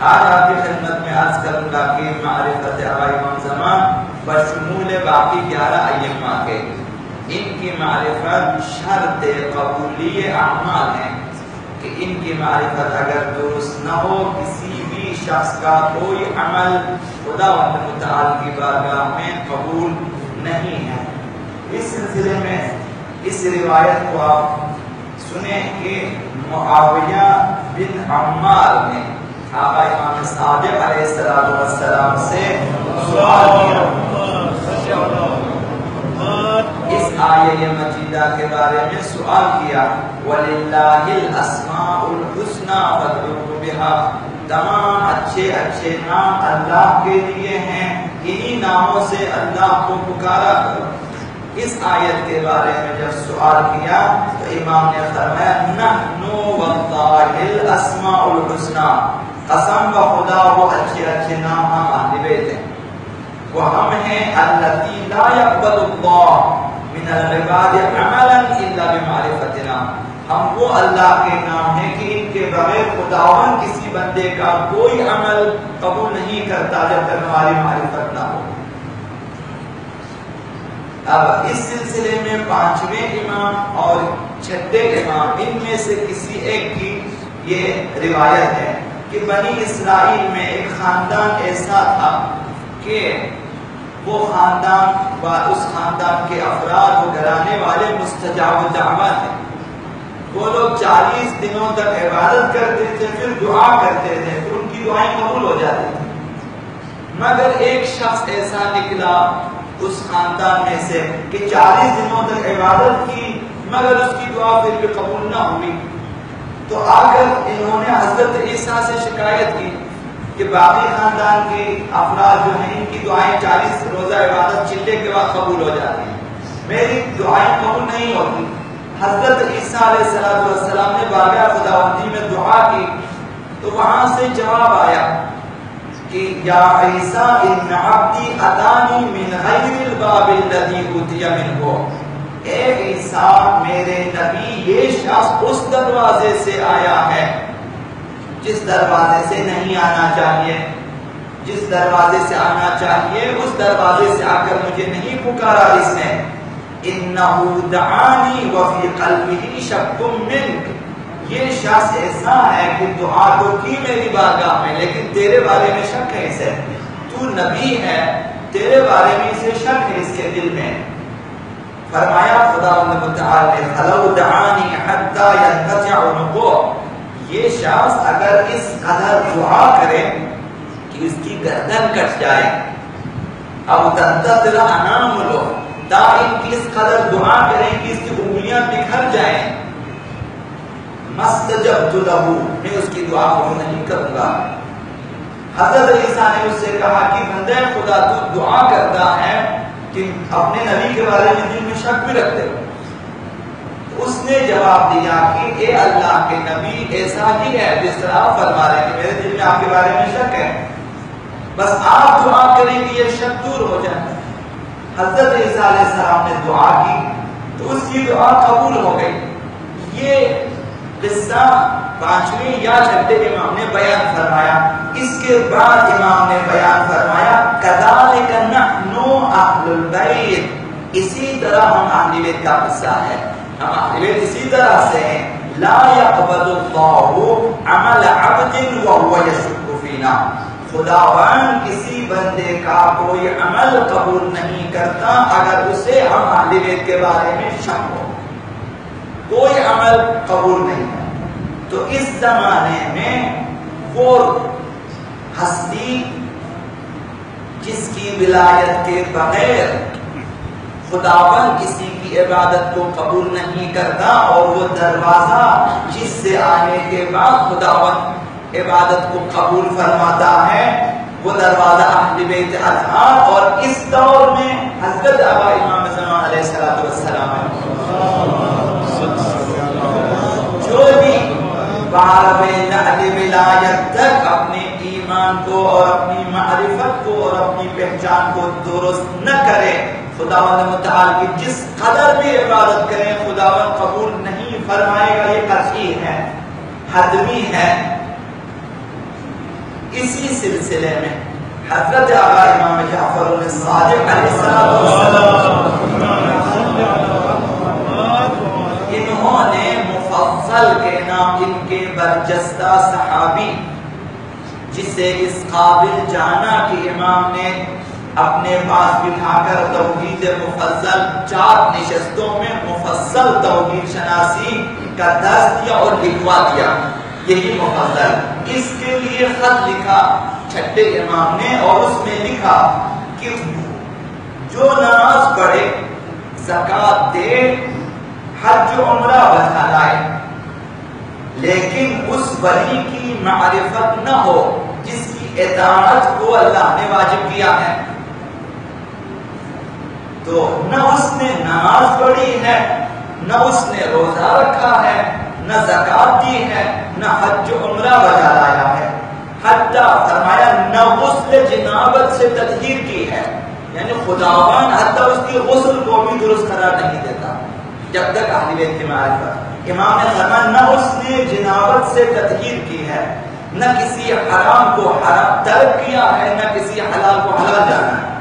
آج آپ کی خدمت میں عرض کروں گا کہ معرفت آباء امام زمان بشمول باقی 11 ائمہ کے ان کی معرفت شرط قبولی اعمال ہے کہ ان کی معرفت اگر درست نہ ہو کسی بھی شخص کا کوئی عمل خداوند متعال کی بارگاہ میں قبول نہیں ہے۔ اس سلسلے میں اس روایت کو آپ سنیں کہ معاویہ بن عمار نے آقا امام صادق علیہ السلام سے سوال کیا، اس آیہ مجیدہ کے بارے میں سوال کیا، وَلِلَّهِ الْأَسْمَاءُ الْحُسْنَى فَادْعُوهُ بِهَا، تمام اچھے اچھے نام اللہ کے لیے ہیں، انہی ناموں سے اللہ کو پکارا کرو۔ اس آیت کے بارے میں جب سوال کیا تو امام نے فرمایا نحنو واللہ الاسماء الحسنى، قسم بخدا وہ اچھے اچھے نام ہم اہل بیت ہیں، وہ ہم ہیں التی لا يقبل اللہ من العباد عملا الا بمعرفتنا، ہم وہ اللہ کے نام ہیں کہ ان کے بغیر خداوند کسی بندے کا کوئی عمل قبول نہیں کرتا جب تک ہماری معرفت نہ ہو۔ اب اس سلسلے میں 5ویں امام اور 6ٹھے امام ان میں سے کسی ایک کی یہ روایت ہے کہ بنی اسرائیل میں ایک خاندان ایسا تھا کہ وہ خاندان اس خاندان کے افراد و گھرانے والے مستجاب الدعوات ہیں، وہ لوگ 40 دنوں تک عبادت کرتے تھے، پھر دعا کرتے تھے، پھر ان کی دعائیں قبول ہو جاتی تھیں، مگر ایک شخص ایسا نکلا اس خاندان میں سے کہ 40 دنوں تک عبادت کی مگر اس کی دعا پھر بھی قبول نہ ہوئی، تو آ کر انہوں نے حضرت عیسیٰ سے شکایت کی کہ باقی خاندان کے افراد جو ہیں ان کی دعائیں 40 روزہ عبادت چلے کے بعد قبول ہو جاتی ہیں، میری دعائیں قبول نہیں ہوتی۔ حضرت عیسیٰ علیہ السلام نے بارگاہ خداوندی میں دعا کی تو وہاں سے جواب آیا کہ یا عیسیٰ ان عبدی اتانی من غیر الباب الذی اوتی منہ، اے عیسیٰ میرے نبی یہ شخص اس دروازے سے آیا ہے جس دروازے سے نہیں آنا چاہیے، جس دروازے سے آنا چاہیے اس دروازے سے آ کر مجھے نہیں پکارا اس نے، انہ دعانی وفی قلبہ شک منک، یہ شخص ایسا ہے کہ دعا تو کی میری بارگاہ میں لیکن تیرے بارے میں شک ہے اسے، تو نبی ہے تیرے بارے میں اسے شک ہے اس کے دل میں۔ فرمایا خداوند متعال نے فلو دعانی حتی ینقطع عنقہ، یہ شخص اگر اس قدر دعا کرے کہ اس کی گردن کٹ جائے، اب تنتظر اناملہ، دائم کی اس قدر دعا کریں کہ اس کی انگلیاں بکھر جائیں، مستجبت لہ، میں اس کی دعا کو نہیں کروں گا۔ حضرت عیسیٰ نے اس سے کہا کہ بندے خدا تو دعا کرتا ہے کہ اپنے نبی کے بارے میں دل میں شک بھی رکھتے ہو، اس نے جواب دیا کہ اے اللہ کے نبی ایسا ہی ہے جس طرح آپ فرما رہے ہیں کہ میرے دل میں آپ کے بارے میں شک ہے، بس آپ دعا کریں کہ یہ شک دور ہو جائے۔ حضرت عیسیٰ علیہ السلام نے دعا کی تو اس کی دعا قبول ہو گئی۔ یہ قصہ 5ویں یا 6ٹھے امام نے بیان فرمایا۔ اس کے بعد امام نے بیان فرمایا کذالک نحن اہل البیت، اسی طرح ہم اہل بیت کا قصہ ہے، ہم اہل بیت اسی طرح سے ہیں، لا يقبل اللہ عمل عبد وهو يشك فینا، خداوند کسی بندے کا کوئی عمل قبول نہیں کرتا اگر اسے ہم اہل بیت کے بارے میں شک ہو، کوئی عمل قبول نہیں ہے۔ تو اس زمانے میں وہ ہستی جس کی ولایت کے بغیر خداوند کسی کی عبادت کو قبول نہیں کرتا، اور وہ دروازہ جس سے آنے کے بعد خداوند عبادت کو قبول فرماتا ہے وہ دروازہ اہل بیت اطہار، اور اس دور میں حضرت آبا امام زمان علیہ السلام ہے۔ جو بھی بارب نعل ولایت تک اپنے ایمان کو اور اپنی معرفت کو اور اپنی پہچان کو درست نہ کرے، خداوند متعال کی جس قدر بھی عبادت کریں خداوند قبول نہیں فرمائے گا، یہ قطعی ہے، حتمی ہے۔ اسی سلسلے میں حضرت آقا امام جعفر الصادق علیہ السلام انہوں نے مفضل کے نام ان کے برجستہ صحابی جسے اس قابل جانا کہ امام نے اپنے پاس بٹھا کر توحید مفضل 4 نشستوں میں مفصل توحید شناسی کا درس دیا اور لکھوا دیا، یہی مفضل۔ اس کے لیے خط لکھا چھٹے امام نے اور اس میں لکھا کہ جو نماز پڑھے، زکوٰۃ دے، حج و عمرہ بجا لائے، لیکن اس ولی کی معرفت نہ ہو جس کی اطاعت کو اللہ نے واجب کیا ہے، تو نہ اس نے نماز پڑھی ہے، نہ اس نے روزہ رکھا ہے، نہ زکوٰۃ دی ہے، نہ حج و عمرہ بجا لایا ہے، حتیٰ فرمایا نہ غسل جنابت سے تطہیر کی ہے، یعنی خداوند حتیٰ اس کی غسل کو بھی درست قرار نہیں دیتا جب تک اہل بیت کی معرفت۔ امام نے فرمایا نہ اس نے جنابت سے تطہیر کی ہے، نہ کسی حرام کو حرام ترک کیا ہے، نہ کسی حلال کو حلال جانا ہے،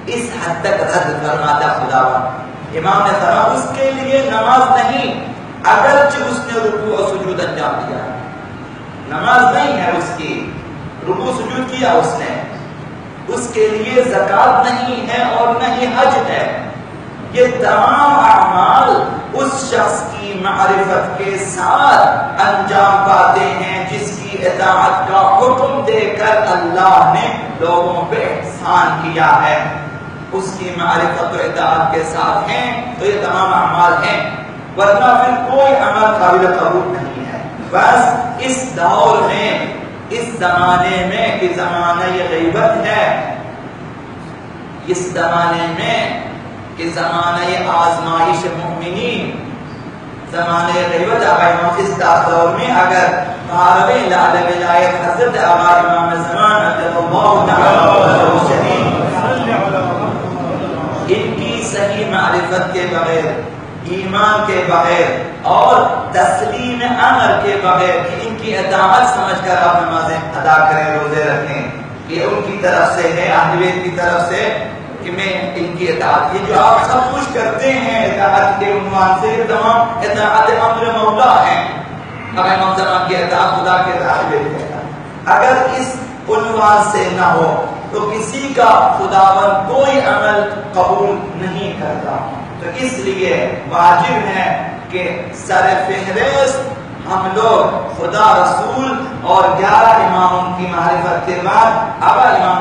اس حد تک رد فرماتا خداوند۔ امام نے فرمایا اس کے لیے نماز نہیں، اگرچہ اس نے رکوع و سجود انجام دیا، نماز نہیں ہے اس کی، رکوع سجود کیا اس نے، اس کے لیے زکوٰۃ نہیں ہے اور نہ ہی حج ہے۔ یہ تمام اعمال اس شخص کی معرفت کے ساتھ انجام پاتے ہیں جس کی اطاعت کا حکم دے کر اللہ نے لوگوں پہ احسان کیا ہے، اس کی معرفت و اطاعت کے ساتھ ہیں تو یہ تمام اعمال ہیں، ورنہ پھر کوئی عمل قابل قبول نہیں ہے۔ بس اس دور میں، اس زمانے میں کہ زمانہ یہ غیبت ہے، اس زمانے میں کہ زمانہ یہ آزمائش مومنین، زمانہ غیبت آقا اس دور میں اگر 12ویں لعل ولایت حضرت آقا امام زمان رضی اللہ تعالی شریف ان کی صحیح معرفت کے بغیر، ایمان کے بغیر اور تسلیم امر کے بغیر کہ ان کی اطاعت سمجھ کر آپ نمازیں ادا کریں، روزے رکھیں، یہ ان کی طرف سے ہے، اہل بیت کی طرف سے کہ میں ان کی اطاعت، یہ جو آپ سب کچھ کرتے ہیں اطاعت کے عنوان سے، یہ تمام اطاعت امر مولا ہیں، اگر امام زمان کی اطاعت خدا کے اطاعت ہے، اگر اس عنوان سے نہ ہو تو کسی کا خداوند کوئی عمل قبول نہیں کرتا۔ تو اس لیے واجب ہے کہ سر فہرست ہم لوگ خدا رسول اور 11 اماموں کی معرفت کے بعد اب امام